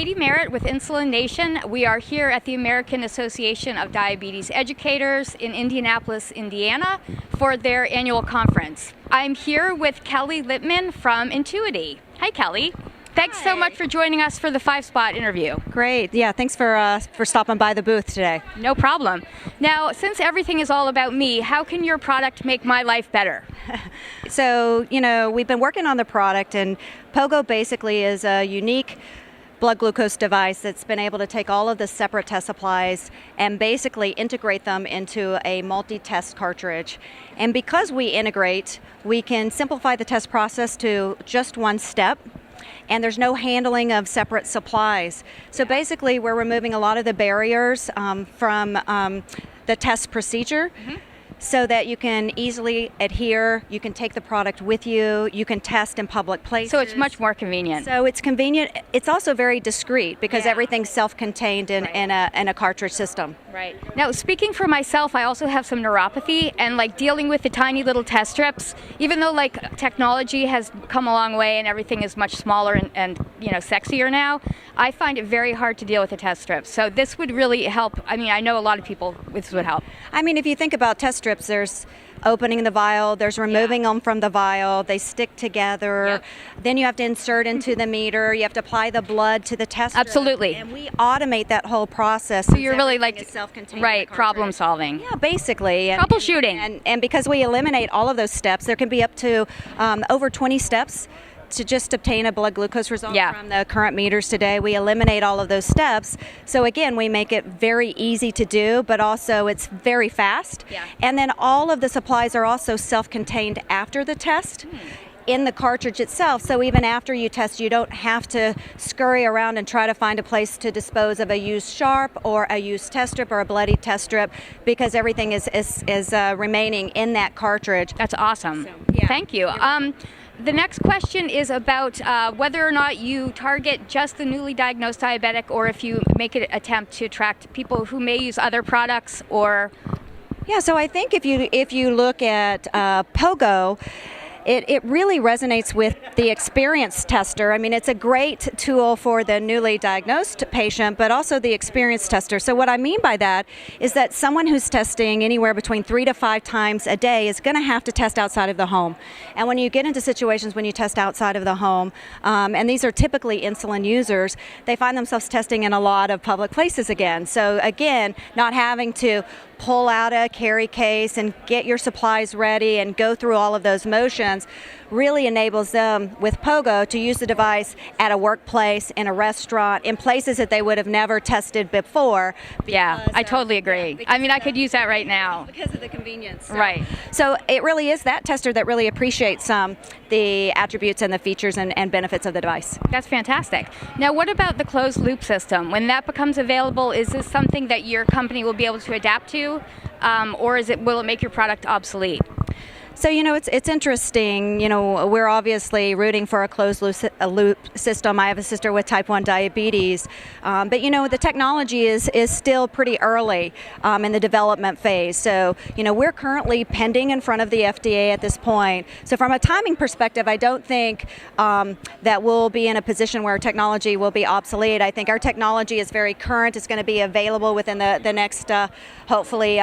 Katie Merritt with Insulin Nation. We are here at the American Association of Diabetes Educators in Indianapolis, Indiana for their annual conference. I'm here with Kelly Lippman from Intuity. Hi, Kelly. Thanks so much for joining us for the 5-spot interview. Great. Yeah, thanks for stopping by the booth today. No problem. Now, since everything is all about me, how can your product make my life better? So, we've been working on the product, and Pogo basically is a unique blood glucose device that's been able to take all of the separate test supplies and basically integrate them into a multi-test cartridge. And because we integrate, we can simplify the test process to just one step, and there's no handling of separate supplies. So basically, we're removing a lot of the barriers from the test procedure. So that you can easily adhere, you can take the product with you, you can test in public places. So it's much more convenient. So it's convenient. It's also very discreet because everything's self-contained in a cartridge system. Right. Now, speaking for myself, I also have some neuropathy, and dealing with the tiny little test strips, even though technology has come a long way and everything is much smaller and sexier now, I find it very hard to deal with the test strips. So this would really help. I mean, I know a lot of people this would help. I mean, if you think about test strips, there's opening the vial, there's removing them from the vial, they stick together, then you have to insert into the meter, you have to apply the blood to the test strip. Absolutely. And we automate that whole process. So you're really self-contained. Right, problem solving. Yeah, basically. Troubleshooting. And because we eliminate all of those steps, there can be up to over 20 steps to just obtain a blood glucose result from the current meters today. We eliminate all of those steps. So again, we make it very easy to do, but also it's very fast. And then all of the supplies are also self-contained after the test in the cartridge itself. So even after you test, you don't have to scurry around and try to find a place to dispose of a used sharp or a used test strip or a bloody test strip, because everything is remaining in that cartridge. That's awesome. So, yeah. Thank you. The next question is about whether or not you target just the newly diagnosed diabetic, or if you make an attempt to attract people who may use other products or... Yeah, so I think if you look at Pogo, it really resonates with the experienced tester. I mean, it's a great tool for the newly diagnosed patient, but also the experienced tester. So what I mean by that is that someone who's testing anywhere between 3 to 5 times a day is going to have to test outside of the home. And when you get into situations when you test outside of the home, and these are typically insulin users, they find themselves testing in a lot of public places again. So again, not having to pull out a carry case and get your supplies ready and go through all of those motions really enables them with Pogo to use the device at a workplace, in a restaurant, in places that they would have never tested before. Yeah, I totally agree. I mean, I could use that right now. Because of the convenience. Right. So it really is that tester that really appreciates the attributes and the features and benefits of the device. That's fantastic. Now, what about the closed loop system? When that becomes available, is this something that your company will be able to adapt to, or will it make your product obsolete? So, it's interesting. We're obviously rooting for a closed loop system. I have a sister with type 1 diabetes. But, the technology is still pretty early in the development phase. So, we're currently pending in front of the FDA at this point. So from a timing perspective, I don't think that we'll be in a position where technology will be obsolete. I think our technology is very current. It's going to be available within the next, hopefully,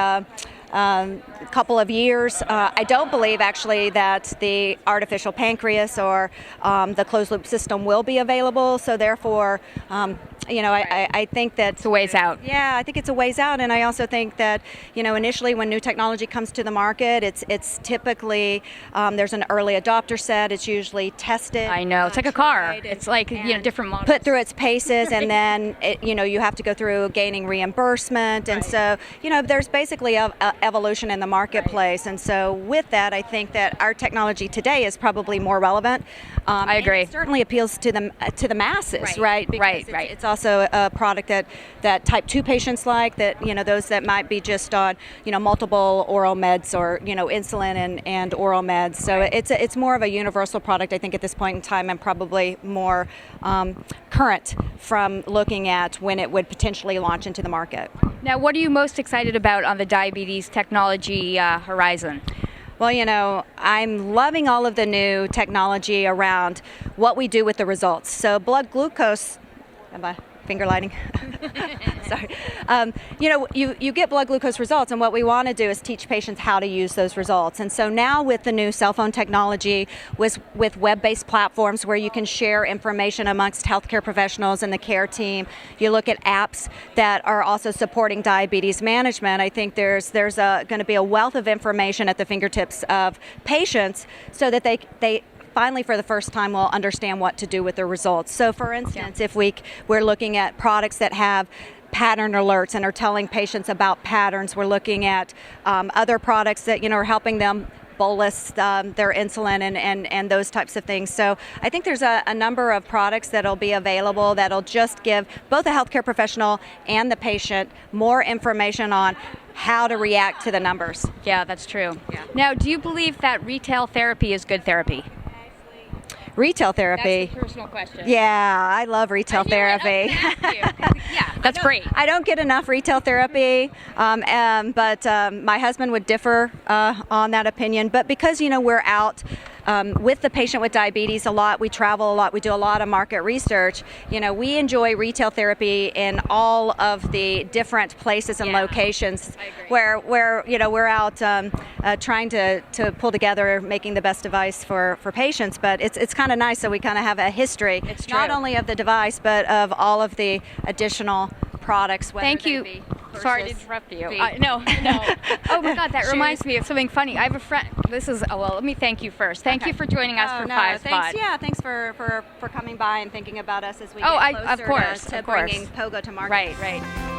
couple of years. I don't believe actually that the artificial pancreas or the closed loop system will be available. So therefore, I think that it's a ways out. Yeah, I think it's a ways out, and I also think that initially when new technology comes to the market, it's typically there's an early adopter set. It's usually tested. I know, it's like a car. It's like different models. Put through its paces, and then you have to go through gaining reimbursement, and so there's basically a evolution in the marketplace, and so with that, I think that our technology today is probably more relevant. I agree. And it certainly appeals to the masses, right? Because It's also a product that type 2 patients like, that those that might be just on multiple oral meds or insulin and oral meds. So it's more of a universal product, I think, at this point in time, and probably more current from looking at when it would potentially launch into the market. Now, what are you most excited about on the diabetes technology horizon? Well, I'm loving all of the new technology around what we do with the results. So blood glucose, finger lighting. Sorry. You get blood glucose results, and what we want to do is teach patients how to use those results. And so now with the new cell phone technology, with web-based platforms where you can share information amongst healthcare professionals and the care team, you look at apps that are also supporting diabetes management. I think there's going to be a wealth of information at the fingertips of patients so that they finally, for the first time, will understand what to do with the results. So, for instance, if we're looking at products that have pattern alerts and are telling patients about patterns, we're looking at other products that are helping them bolus their insulin and those types of things. So I think there's a number of products that'll be available that'll just give both the healthcare professional and the patient more information on how to react to the numbers. Yeah, that's true. Yeah. Now, do you believe that retail therapy is good therapy? Retail therapy. That's a personal question. Yeah, I love retail therapy. Yeah, that's great. I don't get enough retail therapy, but my husband would differ on that opinion. But because we're out with the patient with diabetes a lot, we travel a lot, we do a lot of market research. We enjoy retail therapy in all of the different places and locations where we're out trying to pull together, making the best device for patients. But it's kind of nice, so we kind of have a history, not only of the device, but of all of the additional products. Thank you. Sorry to interrupt you. No. Oh my God, that reminds me of something funny. I have a friend. Let me thank you first. Thank you for joining us for Five Spot. Yeah, thanks for coming by and thinking about us as we get closer to bringing Pogo to market. Right.